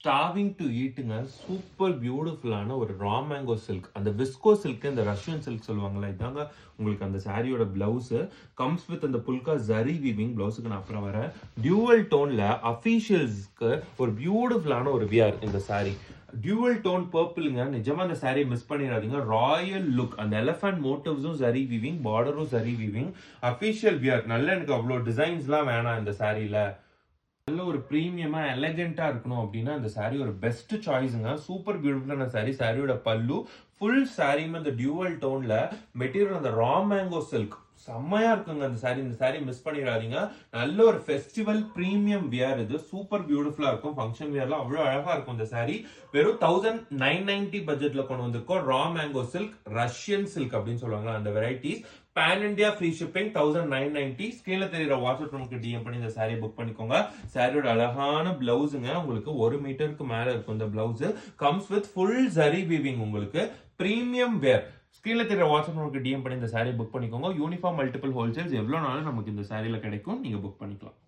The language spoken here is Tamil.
Starving to ஈட்டுங்க. சூப்பர் பியூட்டிஃபுல்லான ஒரு ரா மேங்கோ சில்க். அந்த விஸ்கோ சில்க், இந்த ரஷ்யன் சில்க் சொல்லுவாங்கல்ல, இதாங்க உங்களுக்கு அந்த சாரியோட பிளவுஸ். கம்ஸ் வித் அந்த புல்கா ஜரி வீவிங். பிளவுஸுக்கு நான் அப்புறம் வரேன். டியூவல் டோன்ல அஃபீஷியல்ஸ்க்கு ஒரு பியூட்டிஃபுல்லான ஒரு வியர் இந்த சாரி. டியூவல் டோன் பர்பிள்ங்க. நிஜமா அந்த சாரி மிஸ் பண்ணிடாதீங்க. Royal look. அந்த எலிஃபண்ட் மோட்டிவ்ஸும் ஜரி வீவிங், பார்டரும் ஜரி வீவிங். Official wear. நல்ல எனக்கு அவ்வளோ டிசைன்ஸ்லாம் வேணாம் இந்த சாரியில. நல்ல ஒரு பிரீமியமா எலகெண்டா இருக்கணும் அப்படின்னா இந்த சாரி ஒரு பெஸ்ட் சாய்ஸுங்க. சூப்பர் பியூட்டிஃபுல்லான சாரி. சாரியோட பல்லு ஃபுல் சாரியுமே இந்த டியூவல் டோன்ல மெட்டீரியல் அந்த ரா மேங்கோ சில்க் செம்மையா இருக்குங்க அந்த சாரி. இந்த சாரி மிஸ் பண்ணிடாதீங்க. நல்ல ஒரு ஃபெஸ்டிவல் பிரீமியம் வியர். இது சூப்பர் பியூட்டிஃபுல்லா இருக்கும். ஃபங்க்ஷன் வியர்லாம் அவ்வளோ அழகா இருக்கும் இந்த சாரி. வெறும் 1990 பட்ஜெட்ல கொண்டு வந்திருக்கோம். Raw mango silk, Russian silk அப்படின்னு சொல்லுவாங்க அந்த varieties. Pan India free shipping 1990. ஸ்கிரீன்ல தெரியுற வாட்ஸ்அப் நமக்கு டிஎம் பண்ணி இந்த சாரியை புக் பண்ணிக்கோங்க. சாரியோட அழகான பிளவுஸுங்க. உங்களுக்கு 1 மீட்டருக்கு மேல இருக்கும் இந்த blouse. Comes with full zari weaving. உங்களுக்கு பிரீமியம் வேர். ஸ்கிரீன்ல தெரியுற வாட்ஸ்அப் நமக்கு டிஎம் பண்ணி இந்த சாரியை புக் பண்ணிக்கோங்க. யூனிஃபார்ம் மல்டிபிள் ஹோல்சேல்ஸ் எவ்வளோ நாளும் நமக்கு இந்த சாரியில கிடைக்கும். நீங்க புக் பண்ணிக்கலாம்.